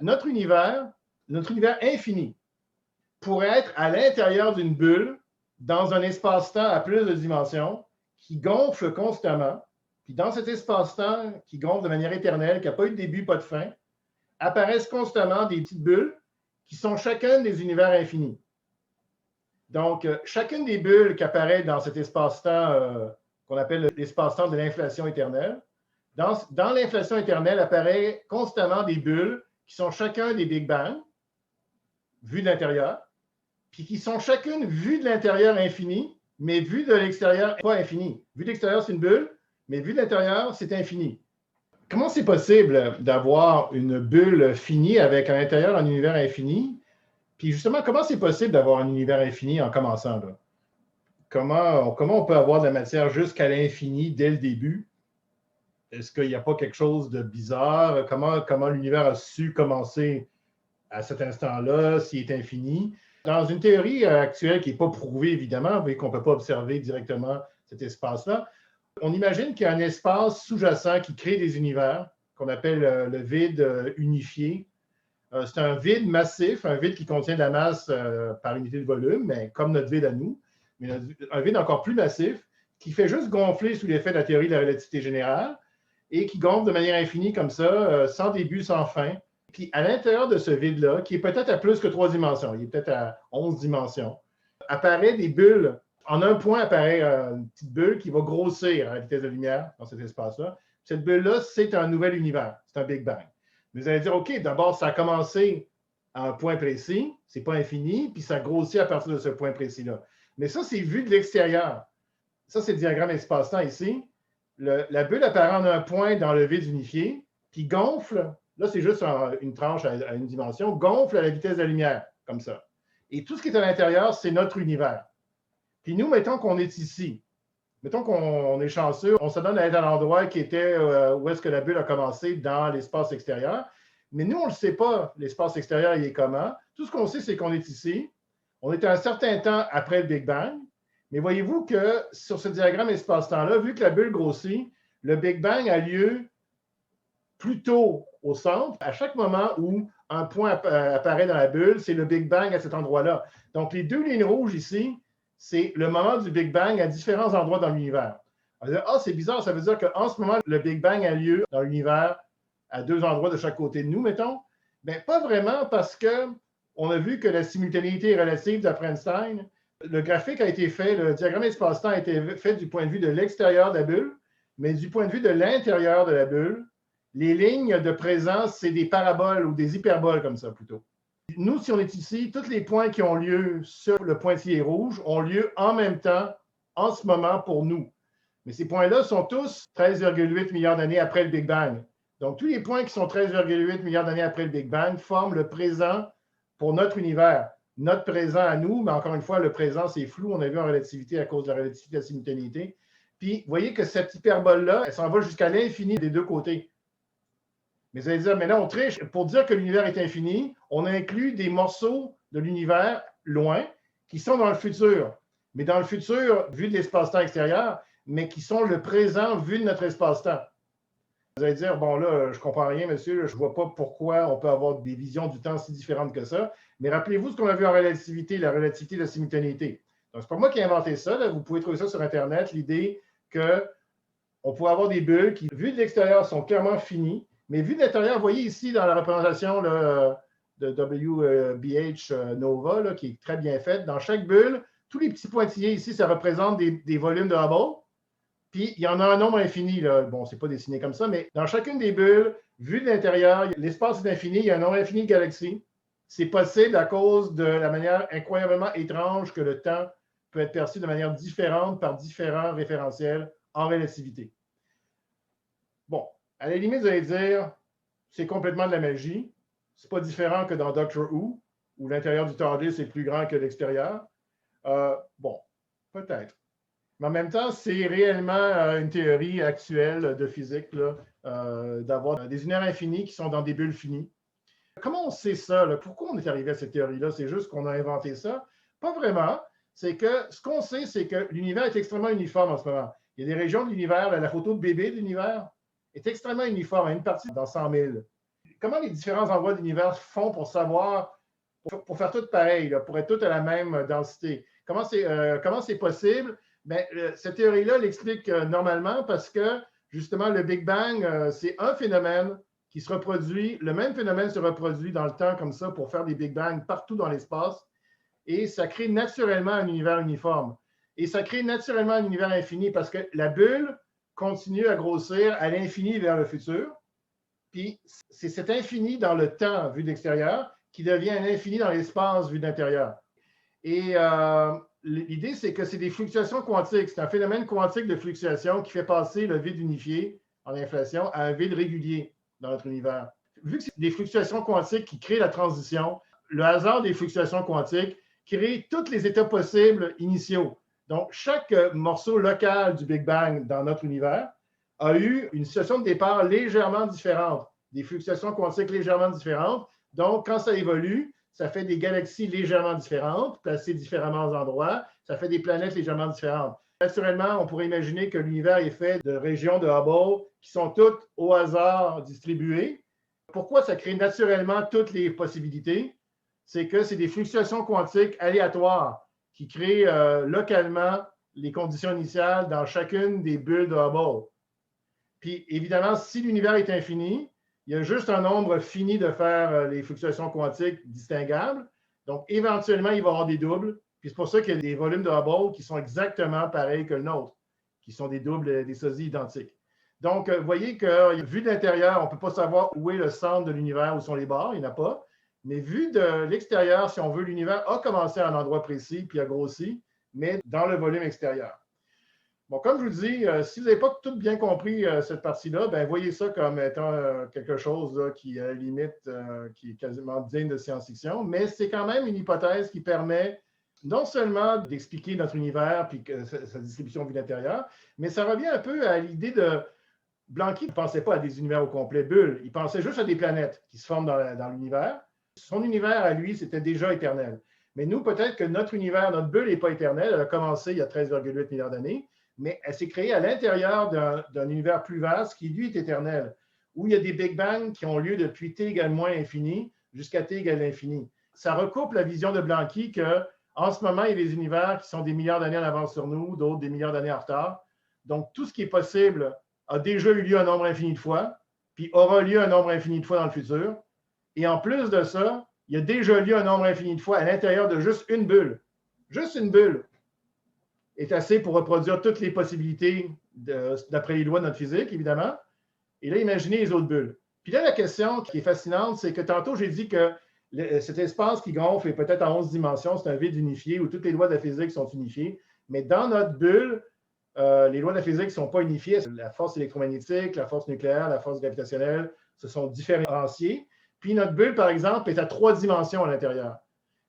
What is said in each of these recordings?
Notre univers infini, pourrait être à l'intérieur d'une bulle, dans un espace-temps à plus de dimensions, qui gonfle constamment. Puis dans cet espace-temps qui gonfle de manière éternelle, qui n'a pas eu de début, pas de fin, apparaissent constamment des petites bulles qui sont chacune des univers infinis. Donc, chacune des bulles qui apparaît dans cet espace-temps qu'on appelle l'espace-temps de l'inflation éternelle, dans l'inflation éternelle apparaît constamment des bulles qui sont chacun des Big Bang, vues de l'intérieur, puis qui sont chacune vues de l'intérieur infini, mais vues de l'extérieur pas infini. Vue de l'extérieur, c'est une bulle, mais vue de l'intérieur, c'est infini. Comment c'est possible d'avoir une bulle finie avec à l'intérieur un univers infini? Puis justement, comment c'est possible d'avoir un univers infini en commençant là? Comment on peut avoir de la matière jusqu'à l'infini dès le début? Est-ce qu'il n'y a pas quelque chose de bizarre? Comment l'univers a su commencer à cet instant-là, s'il est infini? Dans une théorie actuelle qui n'est pas prouvée, évidemment, vu qu'on ne peut pas observer directement cet espace-là, on imagine qu'il y a un espace sous-jacent qui crée des univers, qu'on appelle le vide unifié. C'est un vide massif, un vide qui contient de la masse par unité de volume, mais comme notre vide à nous, mais un vide encore plus massif, qui fait juste gonfler sous l'effet de la théorie de la relativité générale, et qui gonfle de manière infinie comme ça, sans début, sans fin. Puis à l'intérieur de ce vide-là, qui est peut-être à plus que 3 dimensions, il est peut-être à 11 dimensions, apparaît des bulles. En un point apparaît une petite bulle qui va grossir à la vitesse de lumière dans cet espace-là. Cette bulle-là, c'est un nouvel univers, c'est un Big Bang. Vous allez dire, OK, d'abord, ça a commencé à un point précis, c'est pas infini, puis ça grossit à partir de ce point précis-là. Mais ça, c'est vu de l'extérieur. Ça, c'est le diagramme espace-temps ici. La bulle apparaît en un point dans le vide unifié, puis gonfle. Là, c'est juste une tranche à une dimension, gonfle à la vitesse de la lumière, comme ça. Et tout ce qui est à l'intérieur, c'est notre univers. Puis nous, mettons qu'on est ici. Mettons qu'on est chanceux, on se donne à être à l'endroit qui était où est-ce que la bulle a commencé dans l'espace extérieur. Mais nous, on ne le sait pas, l'espace extérieur, il est comment. Tout ce qu'on sait, c'est qu'on est ici. On est à un certain temps après le Big Bang. Mais voyez-vous que sur ce diagramme espace-temps-là, vu que la bulle grossit, le Big Bang a lieu plutôt au centre. À chaque moment où un point apparaît dans la bulle, c'est le Big Bang à cet endroit-là. Donc, les deux lignes rouges ici, c'est le moment du Big Bang à différents endroits dans l'univers. On va dire, c'est bizarre, ça veut dire qu'en ce moment, le Big Bang a lieu dans l'univers à 2 endroits de chaque côté de nous, mettons. Bien, pas vraiment parce qu'on a vu que la simultanéité relative d'après Einstein, le graphique a été fait, le diagramme espace-temps a été fait du point de vue de l'extérieur de la bulle, mais du point de vue de l'intérieur de la bulle, les lignes de présence, c'est des paraboles ou des hyperboles comme ça plutôt. Nous, si on est ici, tous les points qui ont lieu sur le pointillé rouge ont lieu en même temps, en ce moment, pour nous. Mais ces points-là sont tous 13,8 milliards d'années après le Big Bang. Donc, tous les points qui sont 13,8 milliards d'années après le Big Bang forment le présent pour notre univers. Notre présent à nous, mais encore une fois, le présent, c'est flou. On a vu en relativité à cause de la relativité de la simultanéité. Puis, vous voyez que cette hyperbole-là, elle s'en va jusqu'à l'infini des deux côtés. Mais vous allez dire, mais là, on triche. Pour dire que l'univers est infini, on inclut des morceaux de l'univers loin qui sont dans le futur. Mais dans le futur, vu de l'espace-temps extérieur, mais qui sont le présent vu de notre espace-temps. Vous allez dire, bon là, je ne comprends rien, monsieur, je ne vois pas pourquoi on peut avoir des visions du temps si différentes que ça. Mais rappelez-vous ce qu'on a vu en relativité, la relativité de la simultanéité. Donc, ce n'est pas moi qui ai inventé ça. Là. Vous pouvez trouver ça sur Internet, l'idée qu'on pourrait avoir des bulles qui, vues de l'extérieur, sont clairement finies. Mais vu de l'intérieur, vous voyez ici dans la représentation là, de WBH Nova, là, qui est très bien faite, dans chaque bulle, tous les petits pointillés ici, ça représente des volumes de Hubble. Puis il y en a un nombre infini. Là. Bon, ce n'est pas dessiné comme ça, mais dans chacune des bulles, vu de l'intérieur, l'espace est infini, il y a un nombre infini de galaxies. C'est possible à cause de la manière incroyablement étrange que le temps peut être perçu de manière différente par différents référentiels en relativité. Bon. À la limite, vous allez dire, c'est complètement de la magie. C'est pas différent que dans Doctor Who, où l'intérieur du TARDIS est plus grand que l'extérieur. Bon, peut-être. Mais en même temps, c'est réellement une théorie actuelle de physique d'avoir des univers infinis qui sont dans des bulles finies. Comment on sait ça? Là? Pourquoi on est arrivé à cette théorie-là? C'est juste qu'on a inventé ça? Pas vraiment. C'est que ce qu'on sait, c'est que l'univers est extrêmement uniforme en ce moment. Il y a des régions de l'univers, la photo de bébé de l'univers, est extrêmement uniforme, à une partie dans 100 000. comment les différents endroits de l'univers font pour savoir, pour faire tout pareil, là, pour être tout à la même densité. Comment c'est possible? Bien, cette théorie-là l'explique normalement parce que, justement, le Big Bang, c'est un phénomène qui se reproduit, le même phénomène se reproduit dans le temps comme ça pour faire des Big Bang partout dans l'espace, et ça crée naturellement un univers uniforme. Et ça crée naturellement un univers infini parce que la bulle continue à grossir à l'infini vers le futur. Puis c'est cet infini dans le temps vu d'extérieur qui devient un infini dans l'espace vu d'intérieur. Et l'idée, c'est que c'est des fluctuations quantiques. C'est un phénomène quantique de fluctuation qui fait passer le vide unifié en inflation à un vide régulier dans notre univers. Vu que c'est des fluctuations quantiques qui créent la transition, le hasard des fluctuations quantiques crée tous les états possibles initiaux. Donc, chaque morceau local du Big Bang dans notre univers a eu une situation de départ légèrement différente, des fluctuations quantiques légèrement différentes. Donc, quand ça évolue, ça fait des galaxies légèrement différentes, placées différemment aux endroits. Ça fait des planètes légèrement différentes. Naturellement, on pourrait imaginer que l'univers est fait de régions de Hubble qui sont toutes au hasard distribuées. Pourquoi ça crée naturellement toutes les possibilités? C'est que c'est des fluctuations quantiques aléatoires qui créent localement les conditions initiales dans chacune des bulles de Hubble. Puis, évidemment, si l'univers est infini, il y a juste un nombre fini de faire les fluctuations quantiques distinguables. Donc, éventuellement, il va y avoir des doubles. Puis, c'est pour ça qu'il y a des volumes de Hubble qui sont exactement pareils que le nôtre, qui sont des doubles, des sosies identiques. Donc, vous voyez que, vu de l'intérieur, on ne peut pas savoir où est le centre de l'univers, où sont les bords, il n'y en a pas. Mais vu de l'extérieur, si on veut, l'univers a commencé à un endroit précis, puis a grossi, mais dans le volume extérieur. Bon, comme je vous dis, si vous n'avez pas tout bien compris cette partie-là, ben voyez ça comme étant quelque chose là, qui limite, qui est quasiment digne de science-fiction, mais c'est quand même une hypothèse qui permet non seulement d'expliquer notre univers puis sa distribution vue d'intérieur, mais ça revient un peu à l'idée de Blanqui ne pensait pas à des univers au complet bulles, il pensait juste à des planètes qui se forment dans l'univers. Son univers, à lui, c'était déjà éternel. Mais nous, peut-être que notre univers, notre bulle n'est pas éternelle. Elle a commencé il y a 13,8 milliards d'années, mais elle s'est créée à l'intérieur d'un univers plus vaste qui, lui, est éternel, où il y a des Big Bang qui ont lieu depuis t égale moins infini jusqu'à t égale infini. Ça recoupe la vision de Blanqui qu'en ce moment, il y a des univers qui sont des milliards d'années en avance sur nous, d'autres des milliards d'années en retard. Donc, tout ce qui est possible a déjà eu lieu un nombre infini de fois, puis aura lieu un nombre infini de fois dans le futur. Et en plus de ça, il y a déjà lieu un nombre infini de fois à l'intérieur de juste une bulle. Juste une bulle est assez pour reproduire toutes les possibilités d'après les lois de notre physique, évidemment. Et là, imaginez les autres bulles. Puis là, la question qui est fascinante, c'est que tantôt, j'ai dit que cet espace qui gonfle est peut-être en 11 dimensions, c'est un vide unifié où toutes les lois de la physique sont unifiées. Mais dans notre bulle, les lois de la physique ne sont pas unifiées. La force électromagnétique, la force nucléaire, la force gravitationnelle se sont différenciées. Puis notre bulle, par exemple, est à 3 dimensions à l'intérieur.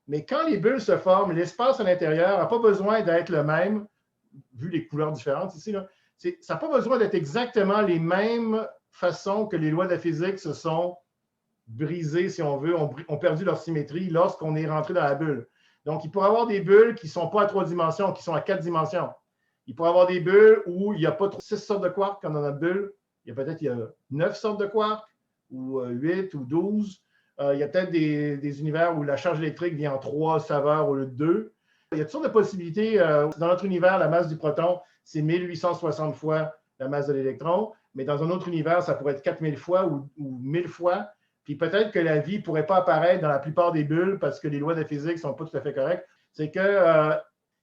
Mais quand les bulles se forment, l'espace à l'intérieur n'a pas besoin d'être le même, vu les couleurs différentes ici. Là, ça n'a pas besoin d'être exactement les mêmes façons que les lois de la physique se sont brisées, si on veut, ont perdu leur symétrie lorsqu'on est rentré dans la bulle. Donc, il pourrait y avoir des bulles qui ne sont pas à 3 dimensions, qui sont à 4 dimensions. Il pourrait y avoir des bulles où il n'y a pas 6 sortes de quarks comme dans notre bulle. Il y a 9 sortes de quarks, ou 8 ou 12. Il y a peut-être des univers où la charge électrique vient en 3 saveurs au lieu de 2. Il y a toutes sortes de possibilités. Dans notre univers, la masse du proton, c'est 1860 fois la masse de l'électron, mais dans un autre univers, ça pourrait être 4000 fois ou 1000 fois. Puis peut-être que la vie ne pourrait pas apparaître dans la plupart des bulles parce que les lois de la physique ne sont pas tout à fait correctes. C'est qu'il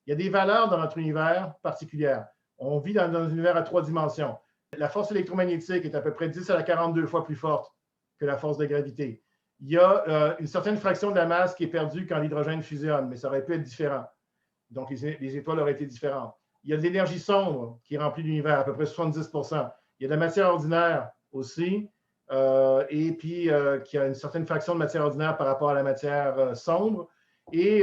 y a des valeurs dans notre univers particulières. On vit dans un univers à 3 dimensions. La force électromagnétique est à peu près 10 à la 42 fois plus forte que la force de gravité. Il y a une certaine fraction de la masse qui est perdue quand l'hydrogène fusionne, mais ça aurait pu être différent. Donc, les étoiles auraient été différentes. Il y a de l'énergie sombre qui remplit l'univers, à peu près 70 %. Il y a de la matière ordinaire aussi, et puis qui a une certaine fraction de matière ordinaire par rapport à la matière sombre. Et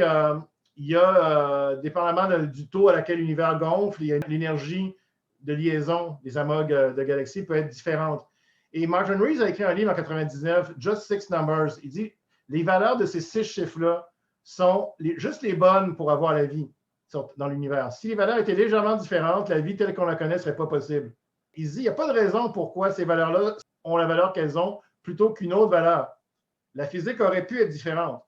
il y a, dépendamment du taux à laquelle l'univers gonfle, il y a l'énergie de liaison des amas de galaxies peut être différente. Et Martin Rees a écrit un livre en 1999, Just Six Numbers. Il dit les valeurs de ces 6 chiffres-là sont juste les bonnes pour avoir la vie dans l'univers. Si les valeurs étaient légèrement différentes, la vie telle qu'on la connaît ne serait pas possible. Il dit il n'y a pas de raison pourquoi ces valeurs-là ont la valeur qu'elles ont plutôt qu'une autre valeur. La physique aurait pu être différente.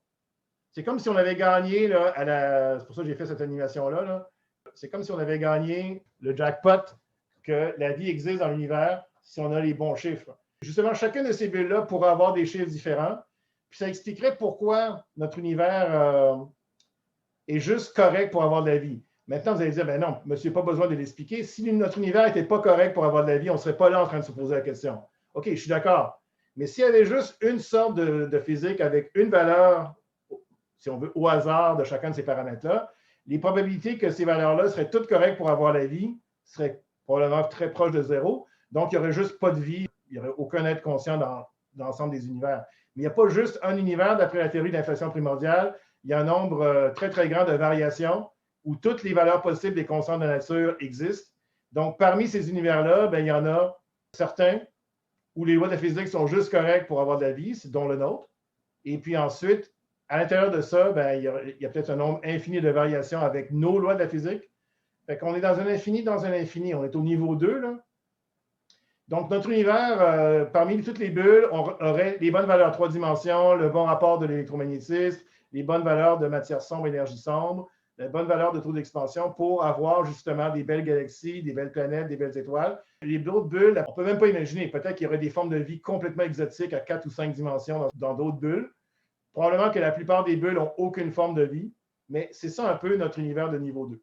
C'est comme si on avait gagné, là, c'est pour ça que j'ai fait cette animation-là, là. C'est comme si on avait gagné le jackpot que la vie existe dans l'univers si on a les bons chiffres. Justement, chacune de ces bulles-là pourrait avoir des chiffres différents. Puis ça expliquerait pourquoi notre univers est juste correct pour avoir de la vie. Maintenant, vous allez dire, ben non, monsieur, pas besoin de l'expliquer. Si notre univers n'était pas correct pour avoir de la vie, on ne serait pas là en train de se poser la question. OK, je suis d'accord. Mais s'il y avait juste une sorte de physique avec une valeur, si on veut, au hasard de chacun de ces paramètres-là, les probabilités que ces valeurs-là seraient toutes correctes pour avoir la vie seraient probablement très proches de zéro. Donc, il n'y aurait juste pas de vie. Il n'y aurait aucun être conscient dans l'ensemble des univers. Mais il n'y a pas juste un univers, d'après la théorie de l'inflation primordiale. Il y a un nombre très, très grand de variations où toutes les valeurs possibles des constantes de la nature existent. Donc, parmi ces univers-là, ben, il y en a certains où les lois de la physique sont juste correctes pour avoir de la vie, dont le nôtre. Et puis ensuite, à l'intérieur de ça, ben, il y a peut-être un nombre infini de variations avec nos lois de la physique. Fait qu'on est dans un infini, dans un infini. On est au niveau 2, là. Donc, notre univers, parmi toutes les bulles, on aurait les bonnes valeurs 3 dimensions, le bon rapport de l'électromagnétisme, les bonnes valeurs de matière sombre, énergie sombre, les bonnes valeurs de taux d'expansion pour avoir justement des belles galaxies, des belles planètes, des belles étoiles. Les autres bulles, on ne peut même pas imaginer. Peut-être qu'il y aurait des formes de vie complètement exotiques à 4 ou 5 dimensions dans d'autres bulles. Probablement que la plupart des bulles n'ont aucune forme de vie, mais c'est ça un peu notre univers de niveau 2.